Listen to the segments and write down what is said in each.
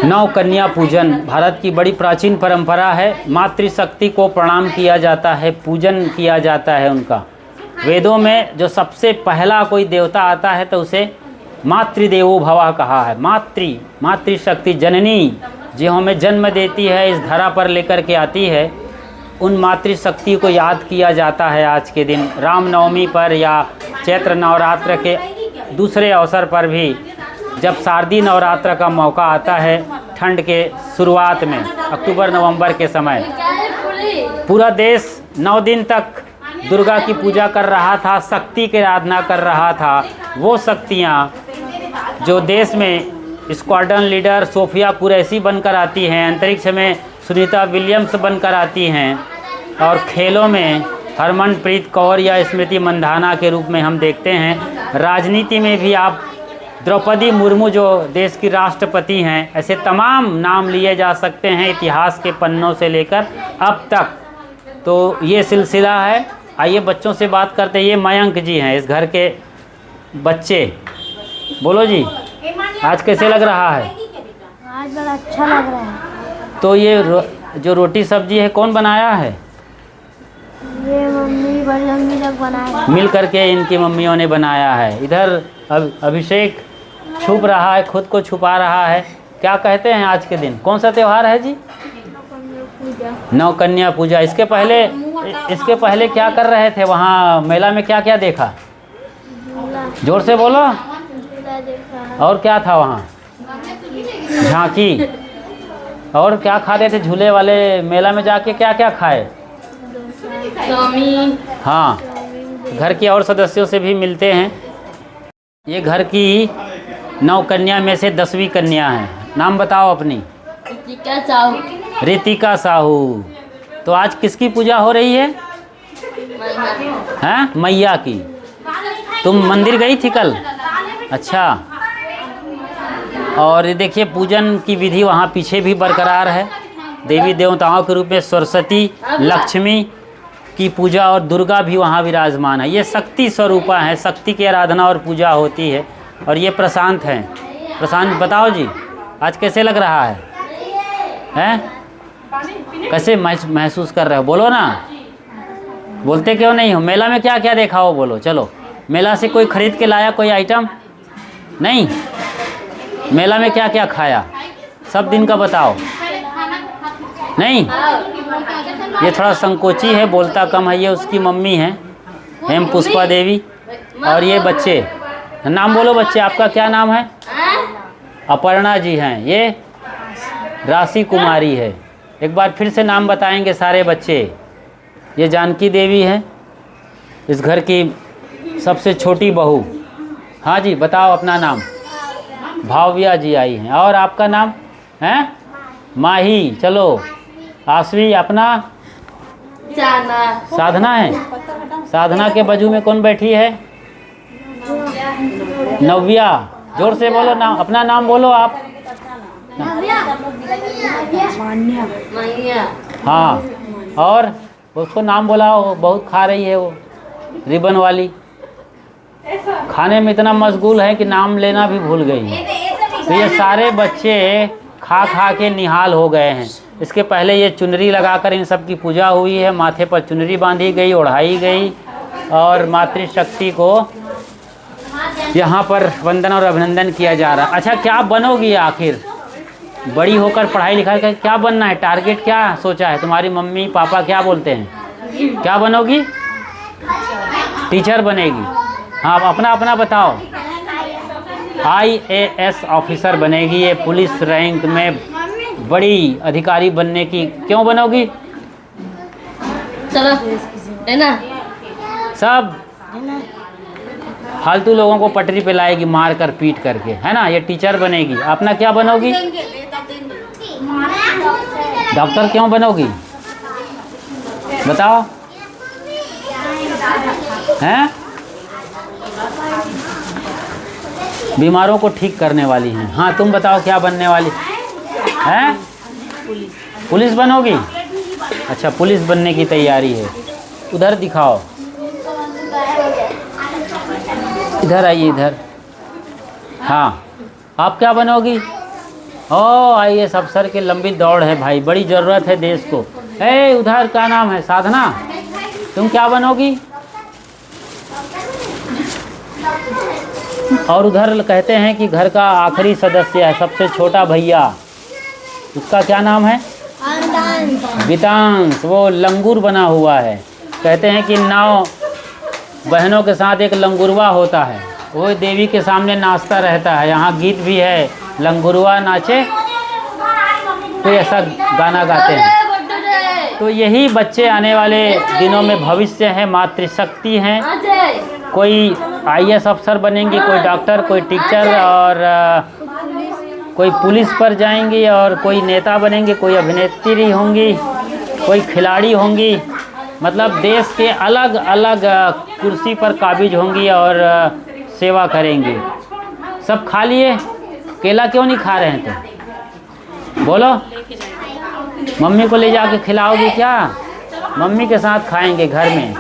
नौ कन्या पूजन भारत की बड़ी प्राचीन परंपरा है। मातृशक्ति को प्रणाम किया जाता है, पूजन किया जाता है उनका। वेदों में जो सबसे पहला कोई देवता आता है तो उसे मातृदेवो भव कहा है। मातृशक्ति जननी जो हमें जन्म देती है, इस धरा पर लेकर के आती है, उन मातृशक्ति को याद किया जाता है आज के दिन। रामनवमी पर या चैत्र नवरात्र के दूसरे अवसर पर भी, जब शारदीय नवरात्र का मौका आता है ठंड के शुरुआत में, अक्टूबर नवंबर के समय, पूरा देश 9 दिन तक दुर्गा की पूजा कर रहा था, शक्ति की आराधना कर रहा था। वो शक्तियाँ जो देश में स्क्वाड्रन लीडर सोफिया कुरैशी बनकर आती हैं, अंतरिक्ष में सुनीता विलियम्स बनकर आती हैं, और खेलों में हरमनप्रीत कौर या स्मृति मंधाना के रूप में हम देखते हैं। राजनीति में भी आप द्रौपदी मुर्मू जो देश की राष्ट्रपति हैं, ऐसे तमाम नाम लिए जा सकते हैं इतिहास के पन्नों से लेकर अब तक। तो ये सिलसिला है। आइए बच्चों से बात करते हैं। ये मयंक जी हैं, इस घर के बच्चे। बोलो जी, आज कैसे लग रहा है? आज बड़ा अच्छा लग रहा है। तो ये जो रोटी सब्जी है कौन बनाया है? ये मम्मी बड़ी मम्मी लोग बनाए। मिल करके इनकी मम्मियों ने बनाया है। इधर अभिषेक छुप रहा है, खुद को छुपा रहा है। क्या कहते हैं आज के दिन? कौन सा त्यौहार है जी? नौ कन्या पूजा। इसके पहले क्या कर रहे थे वहाँ मेला में? क्या क्या देखा? जोर से बोलो। और क्या था वहाँ? झांकी। और क्या खाते थे झूले वाले मेला में जाके? क्या क्या खाए? हाँ, घर के और सदस्यों से भी मिलते हैं। ये घर की 9 कन्या में से 10वीं कन्या है। नाम बताओ अपनी। रितिका साहू। तो आज किसकी पूजा हो रही है? हैं? मैया की। तुम मंदिर गई थी कल? अच्छा। और ये देखिए पूजन की विधि वहाँ पीछे भी बरकरार है। देवी देवताओं के रूप में सरस्वती, लक्ष्मी की पूजा और दुर्गा भी वहाँ विराजमान है। ये शक्ति स्वरूपा है, शक्ति की आराधना और पूजा होती है। और ये प्रशांत हैं। प्रशांत बताओ जी, आज कैसे लग रहा है? हैं? कैसे महसूस कर रहे हो? बोलो ना। बोलते क्यों नहीं हो? मेला में क्या क्या देखा हो? बोलो। चलो, मेला से कोई खरीद के लाया कोई आइटम? नहीं। मेला में क्या क्या खाया? सब दिन का बताओ। नहीं, ये थोड़ा संकोची है, बोलता कम है। ये उसकी मम्मी है, हेम पुष्पा देवी। और ये बच्चे, नाम बोलो बच्चे, आपका क्या नाम है? अपर्णा जी हैं। ये राशि कुमारी है। एक बार फिर से नाम बताएंगे सारे बच्चे। ये जानकी देवी है, इस घर की सबसे छोटी बहू। हाँ जी, बताओ अपना नाम। भाव्या जी आई हैं। और आपका नाम है? माही। चलो, आश्वी। अपना? साधना है। साधना के बाजू में कौन बैठी है? नव्या। जोर से बोलो नाम, अपना नाम बोलो आप। हाँ, और उसको नाम बोला। वो बहुत खा रही है, वो रिबन वाली। खाने में इतना मशगूल है कि नाम लेना भी भूल गई। तो ये सारे बच्चे खा खा के निहाल हो गए हैं। इसके पहले ये चुनरी लगाकर इन सब की पूजा हुई है। माथे पर चुनरी बांधी गई, ओढ़ाई गई, और मातृशक्ति को यहाँ पर वंदन और अभिनंदन किया जा रहा है। अच्छा, क्या बनोगी आखिर? बड़ी होकर पढ़ाई लिखाई कर क्या बनना है? टारगेट क्या सोचा है? तुम्हारी मम्मी पापा क्या बोलते हैं? क्या बनोगी? टीचर बनेगी। हाँ, अपना अपना बताओ। IAS ऑफिसर बनेगी। ये पुलिस रैंक में बड़ी अधिकारी बनने की। क्यों बनोगी? चलो लेना। सब फालतू लोगों को पटरी पे लाएगी, मार कर पीट करके, है ना। ये टीचर बनेगी। अपना क्या बनोगी? डॉक्टर। क्यों बनोगी? बताओ। हैं? बीमारों को ठीक करने वाली हैं। हाँ, तुम बताओ क्या बनने वाली हैं? पुलिस बनोगी? अच्छा, पुलिस बनने की तैयारी है। उधर दिखाओ, इधर आइए, इधर। हाँ, आप क्या बनोगी? ओ आईएएस अफसर की लंबी दौड़ है भाई, बड़ी ज़रूरत है देश को। उधर क्या नाम है? साधना, तुम क्या बनोगी? और उधर कहते हैं कि घर का आखिरी सदस्य है, सबसे छोटा भैया, उसका क्या नाम है? वितांश। वो लंगूर बना हुआ है। कहते हैं कि 9 बहनों के साथ एक लंगुरवा होता है, वो देवी के सामने नाचता रहता है। यहाँ गीत भी है, लंगुरवा नाचे, कोई ऐसा गाना गाते हैं। तो यही बच्चे आने वाले दिनों में भविष्य है, मातृशक्ति हैं। कोई आईएएस अफसर बनेंगे, कोई डॉक्टर, कोई टीचर, और कोई पुलिस पर जाएंगी, और कोई नेता बनेंगे, कोई अभिनेत्री होंगी, कोई खिलाड़ी होंगी। मतलब देश के अलग अलग कुर्सी पर काबिज होंगी और सेवा करेंगी। सब खा लिए? केला क्यों नहीं खा रहे हैं तुम? बोलो, मम्मी को ले जाके खिलाओगी क्या? मम्मी के साथ खाएंगे घर में।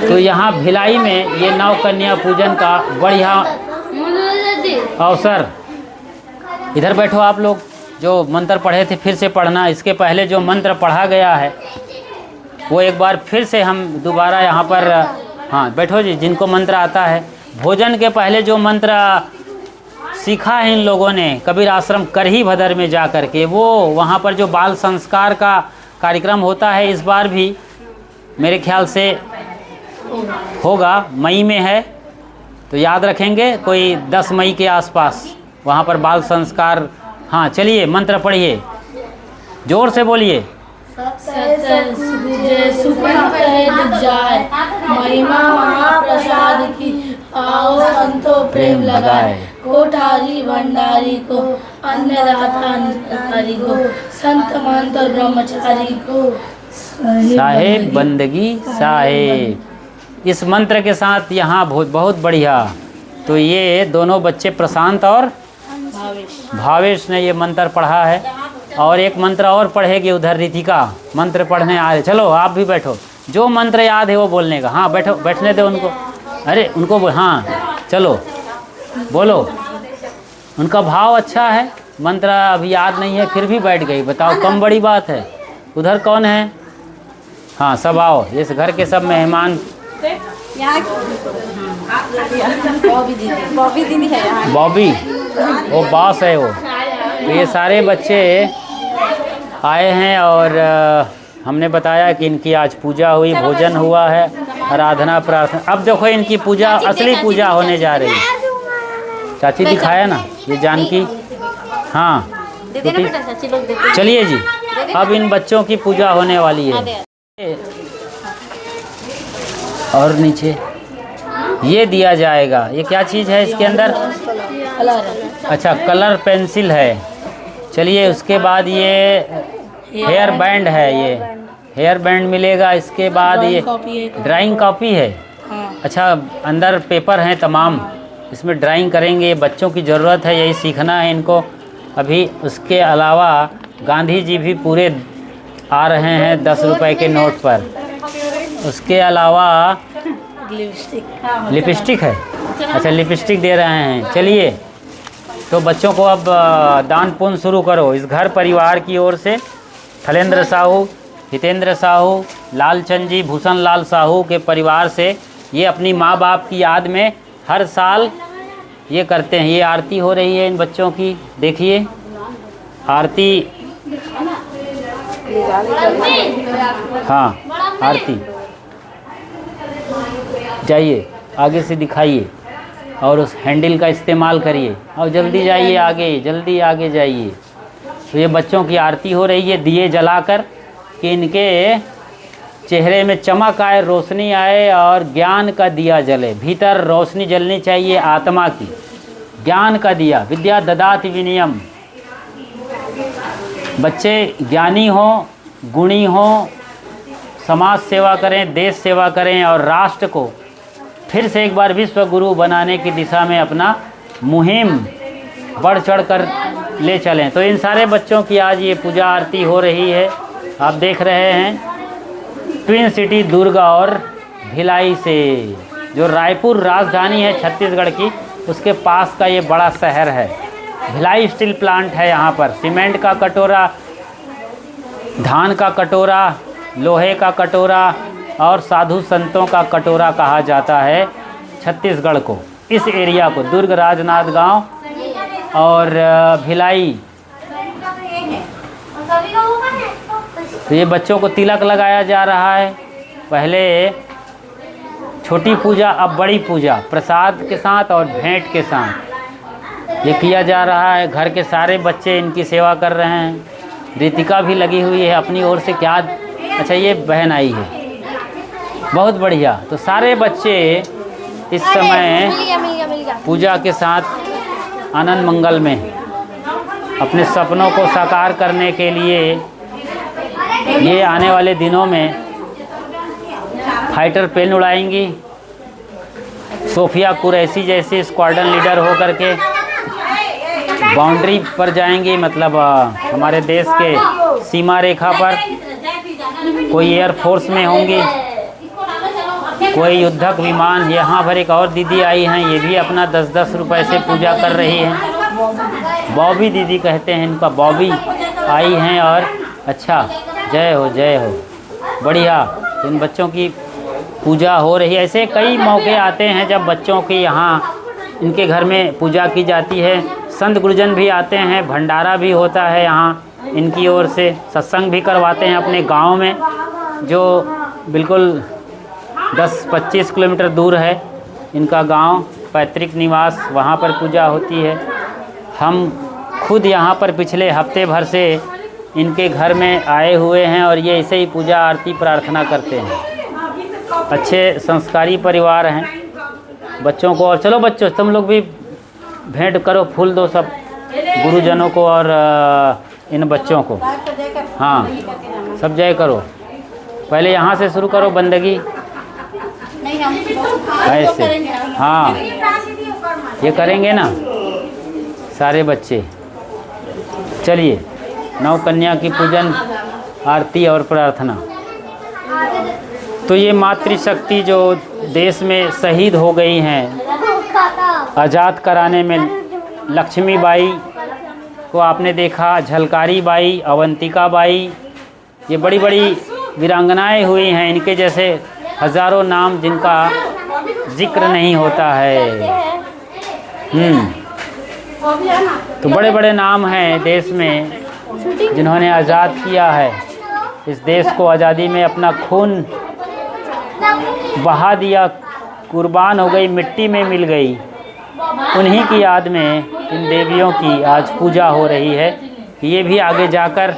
तो यहाँ भिलाई में ये नौ कन्या पूजन का बढ़िया अवसर। इधर बैठो आप लोग, जो मंत्र पढ़े थे फिर से पढ़ना। इसके पहले जो मंत्र पढ़ा गया है वो एक बार फिर से हम दोबारा यहाँ पर, हाँ बैठो जी, जिनको मंत्र आता है। भोजन के पहले जो मंत्र सीखा है इन लोगों ने कबीर आश्रम करही भदर में जा कर के, वो वहाँ पर जो बाल संस्कार का कार्यक्रम होता है इस बार भी मेरे ख्याल से होगा, मई में है, तो याद रखेंगे, कोई 10 मई के आसपास वहाँ पर बाल संस्कार। हाँ चलिए मंत्र पढ़िए, जोर से बोलिए। महिमा महाप्रसाद की आओ संतो प्रेम लगाए, कोठारी भंडारी को अन्नदाता को, संत महंत और ब्रह्मचारी को साहेब बंदगी साहेब। इस मंत्र के साथ यहाँ बहुत बढ़िया। तो ये दोनों बच्चे प्रशांत और भावेश ने ये मंत्र पढ़ा है, और एक मंत्र और पढ़ेगी उधर रितिका, मंत्र पढ़ने आ रहे। चलो आप भी बैठो, जो मंत्र याद है वो बोलने का। हाँ बैठो, बैठने दो उनको। अरे उनको हाँ चलो बोलो। उनका भाव अच्छा है, मंत्र अभी याद नहीं है फिर भी बैठ गई, बताओ कम बड़ी बात है। उधर कौन है? हाँ सब आओ, इस घर के सब मेहमान। बॉबी दीदी है यहाँ। बॉबी, वो बॉस है वो। तो ये सारे बच्चे आए हैं और हमने बताया कि इनकी आज पूजा हुई, भोजन हुआ है, आराधना प्रार्थना। अब देखो इनकी पूजा, असली पूजा होने जा रही है। चाची दिखाया ना ये जानकी। हाँ चलिए जी, अब इन बच्चों की पूजा होने वाली है। और नीचे ये दिया जाएगा, ये क्या चीज़ है इसके अंदर? अच्छा कलर पेंसिल है। चलिए उसके बाद ये हेयर बैंड है, ये हेयर बैंड मिलेगा। इसके बाद ये ड्राइंग कॉपी है। अच्छा अंदर पेपर हैं तमाम, इसमें ड्राइंग करेंगे। बच्चों की ज़रूरत है, यही सीखना है इनको अभी। उसके अलावा गांधी जी भी पूरे आ रहे हैं 10 रुपए के नोट पर। उसके अलावा लिपस्टिक है। अच्छा लिपस्टिक दे रहे हैं। चलिए तो बच्चों को अब दान पुण्य शुरू करो। इस घर परिवार की ओर से थलेंद्र साहू, हितेंद्र साहू, लालचंद जी, भूषण लाल साहू के परिवार से ये अपनी माँ बाप की याद में हर साल ये करते हैं। ये आरती हो रही है इन बच्चों की, देखिए आरती। हाँ आरती, जाइए आगे से दिखाइए और उस हैंडल का इस्तेमाल करिए और जल्दी जाइए आगे, जल्दी आगे जाइए। तो ये बच्चों की आरती हो रही है दिए जलाकर कि इनके चेहरे में चमक आए, रोशनी आए और ज्ञान का दिया जले। भीतर रोशनी जलनी चाहिए आत्मा की, ज्ञान का दिया। विद्या ददाति विनयम। बच्चे ज्ञानी हों, गुणी हों, समाज सेवा करें, देश सेवा करें और राष्ट्र को फिर से एक बार विश्व गुरु बनाने की दिशा में अपना मुहिम बढ़ चढ़ कर ले चलें। तो इन सारे बच्चों की आज ये पूजा आरती हो रही है। आप देख रहे हैं ट्विन सिटी दुर्ग और भिलाई से, जो रायपुर राजधानी है छत्तीसगढ़ की, उसके पास का ये बड़ा शहर है। भिलाई स्टील प्लांट है यहाँ पर। सीमेंट का कटोरा, धान का कटोरा, लोहे का कटोरा और साधु संतों का कटोरा कहा जाता है छत्तीसगढ़ को, इस एरिया को, दुर्ग राजनांद गांव और भिलाई। तो ये बच्चों को तिलक लगाया जा रहा है। पहले छोटी पूजा, अब बड़ी पूजा प्रसाद के साथ और भेंट के साथ ये किया जा रहा है। घर के सारे बच्चे इनकी सेवा कर रहे हैं। रितिका भी लगी हुई है अपनी ओर से। क्या, अच्छा ये बहन आई है, बहुत बढ़िया। तो सारे बच्चे इस समय पूजा के साथ आनंद मंगल में अपने सपनों को साकार करने के लिए ये आने वाले दिनों में फाइटर प्लेन उड़ाएंगी। सोफिया कुरैशी जैसे स्क्वाड्रन लीडर होकर के बाउंड्री पर जाएंगी, मतलब हमारे देश के सीमा रेखा पर। कोई एयरफोर्स में होंगी, कोई युद्धक विमान। यहाँ पर एक और दीदी आई हैं, ये भी अपना 10-10 रुपए से पूजा कर रही हैं। बॉबी दीदी कहते हैं इनका, बॉबी आई हैं। और अच्छा, जय हो जय हो, बढ़िया। इन बच्चों की पूजा हो रही है। ऐसे कई मौके आते हैं जब बच्चों के यहाँ इनके घर में पूजा की जाती है। संत गुरुजन भी आते हैं, भंडारा भी होता है यहाँ इनकी ओर से। सत्संग भी करवाते हैं अपने गांव में, जो बिल्कुल 10-25 किलोमीटर दूर है इनका गांव, पैतृक निवास, वहाँ पर पूजा होती है। हम खुद यहाँ पर पिछले हफ्ते भर से इनके घर में आए हुए हैं और ये ऐसे ही पूजा आरती प्रार्थना करते हैं। अच्छे संस्कारी परिवार हैं बच्चों को। और चलो बच्चों, तुम लोग भी भेंट करो, फूल दो सब गुरुजनों को और इन बच्चों को। हाँ, सब जय करो। पहले यहाँ से शुरू करो बंदगी ऐसे। हाँ, ये करेंगे ना सारे बच्चे। चलिए, नौ कन्या की पूजन आरती और प्रार्थना। तो ये मातृशक्ति जो देश में शहीद हो गई हैं आज़ाद कराने में, लक्ष्मीबाई को आपने देखा, झलकारी बाई, अवंतिका बाई, ये बड़ी बड़ी वीरांगनाएं हुई हैं। इनके जैसे हज़ारों नाम जिनका जिक्र नहीं होता है। तो बड़े बड़े नाम हैं देश में जिन्होंने आज़ाद किया है इस देश को। आज़ादी में अपना खून बहा दिया, कुर्बान हो गई, मिट्टी में मिल गई। उन्हीं की याद में इन देवियों की आज पूजा हो रही है। ये भी आगे जाकर,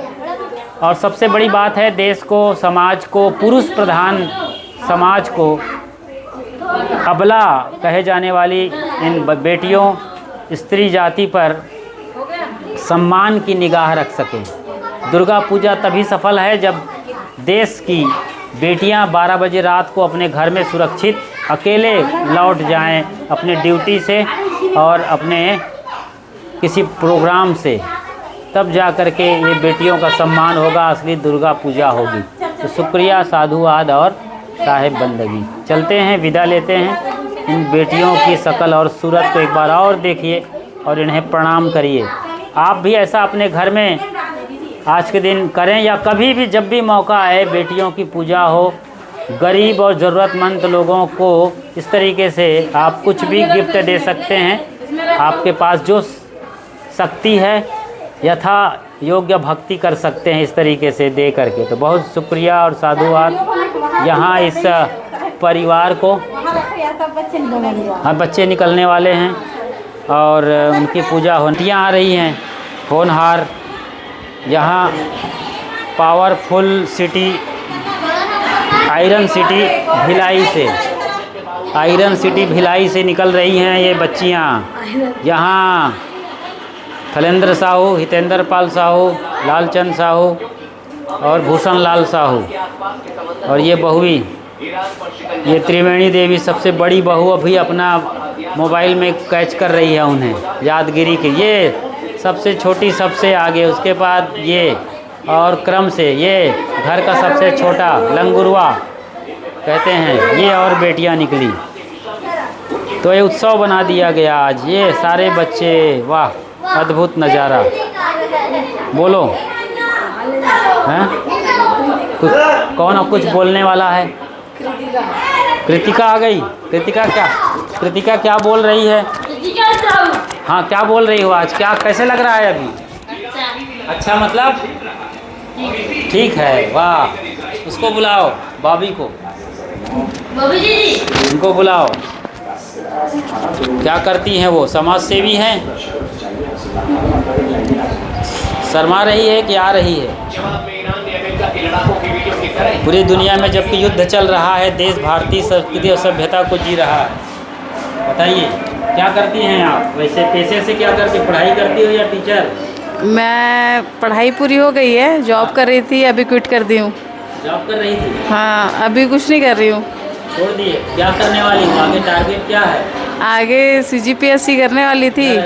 और सबसे बड़ी बात है, देश को, समाज को, पुरुष प्रधान समाज को, अबला कहे जाने वाली इन बेटियों, स्त्री जाति पर सम्मान की निगाह रख सके। दुर्गा पूजा तभी सफल है जब देश की बेटियां 12 बजे रात को अपने घर में सुरक्षित अकेले लौट जाएं अपने ड्यूटी से और अपने किसी प्रोग्राम से, तब जा कर के ये बेटियों का सम्मान होगा, असली दुर्गा पूजा होगी। तो शुक्रिया, साधुवाद और साहेब बंदगी। चलते हैं, विदा लेते हैं। इन बेटियों की शकल और सूरत को एक बार और देखिए और इन्हें प्रणाम करिए। आप भी ऐसा अपने घर में आज के दिन करें, या कभी भी जब भी मौका आए बेटियों की पूजा हो, गरीब और ज़रूरतमंद लोगों को इस तरीके से आप कुछ भी गिफ्ट दे सकते हैं। आपके पास जो शक्ति है यथा योग्य भक्ति कर सकते हैं इस तरीके से दे करके। तो बहुत शुक्रिया और साधुवाद यहाँ इस परिवार को। हाँ, बच्चे निकलने वाले हैं और उनकी पूजा होतियाँ आ रही हैं। होनहार यहाँ powerful city, iron city Bhilai से, आयरन सिटी भिलाई से निकल रही हैं ये बच्चियाँ। यहाँ थलेंद्र साहू, हितेंद्र पाल साहू, लालचंद साहू और भूषण लाल साहू, और ये बहुवी, ये त्रिवेणी देवी सबसे बड़ी बहू अभी अपना मोबाइल में कैच कर रही है उन्हें, यादगिरी के। ये सबसे छोटी सबसे आगे, उसके बाद ये, और क्रम से ये घर का सबसे छोटा लंगुरवा कहते हैं, ये और बेटियां निकली। तो ये उत्सव बना दिया गया आज। ये सारे बच्चे, वाह अद्भुत नज़ारा। बोलो हैं कुछ, कौन कुछ बोलने वाला है? कृतिका आ गई। कृतिका क्या बोल रही है? हाँ, क्या बोल रही हो आज? क्या कैसे लग रहा है अभी? अच्छा मतलब ठीक है। वाह, उसको बुलाओ, भाभी को, उनको बुलाओ। क्या करती हैं वो? समाज सेवी हैं? शर्मा रही है कि आ रही है? पूरी दुनिया में जबकि युद्ध चल रहा है, देश भारतीय संस्कृति और सभ्यता को जी रहा है। बताइए क्या करती हैं आप? वैसे पेशे से क्या करती, पढ़ाई करती हो या टीचर? मैं पढ़ाई पूरी हो गई है, जॉब कर रही थी, अभी क्विट कर दी हूँ। जॉब कर रही थी? हाँ, अभी कुछ नहीं कर रही हूँ, छोड़ दिए। क्या करने वाली हूँ? आगे टारगेट क्या है? आगे CGPSC करने वाली थी।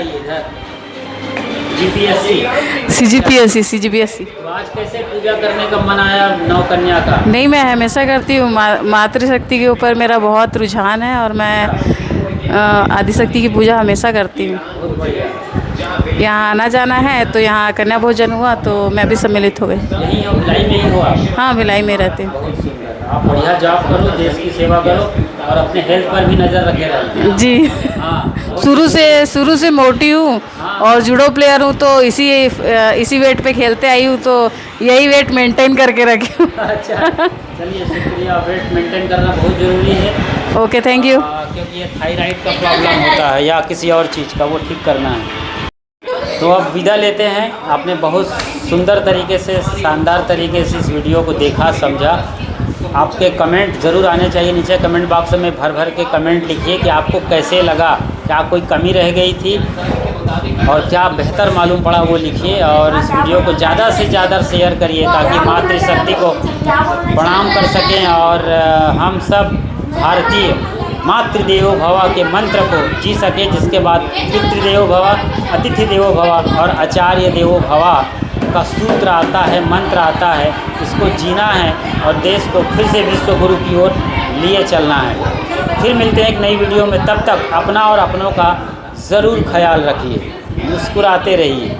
CGPSC। तो आज कैसे पूजा करने का मन आया नौ कन्या का? नहीं, मैं हमेशा करती हूँ। मातृशक्ति के ऊपर मेरा बहुत रुझान है और मैं आदिशक्ति की पूजा हमेशा करती हूँ। यहाँ आना जाना है तो यहाँ कन्या भोजन हुआ तो मैं भी सम्मिलित हो गई। यहीं हो, भिलाई में ही हो आप? हाँ, भिलाई में रहती हूँ। बहुत सुंदर। आप बढ़िया जॉब करो, देश की सेवा करो और अपने हेल्थ पर भी नज़र रखे रहिए। जी, हाँ, शुरू से मोटी हूँ और जूडो प्लेयर हूँ, तो इसी वेट पे खेलते आई हूँ, तो यही वेट मेंटेन करके रखी हूँ। अच्छा, चलिए शुक्रिया। वेट मेंटेन करना बहुत ज़रूरी है। Okay, thank you. क्योंकि ये थायराइड का प्रॉब्लम होता है या किसी और चीज़ का, वो ठीक करना है। तो अब विदा लेते हैं। आपने बहुत सुंदर तरीके से, शानदार तरीके से इस वीडियो को देखा, समझा। आपके कमेंट ज़रूर आने चाहिए। नीचे कमेंट बॉक्स में भर भर के कमेंट लिखिए कि आपको कैसे लगा, क्या कोई कमी रह गई थी और क्या बेहतर मालूम पड़ा, वो लिखिए। और इस वीडियो को ज़्यादा से ज़्यादा शेयर करिए ताकि मातृशक्ति को प्रणाम कर सकें और हम सब भारतीय मातृदेवो भव के मंत्र को जी सके, जिसके बाद पितृदेवो भव, अतिथि देवो भव और आचार्य देवो भव का सूत्र आता है, मंत्र आता है। इसको जीना है और देश को फिर से विश्व गुरु की ओर लिए चलना है। फिर मिलते हैं एक नई वीडियो में। तब तक अपना और अपनों का ज़रूर ख्याल रखिए, मुस्कुराते रहिए।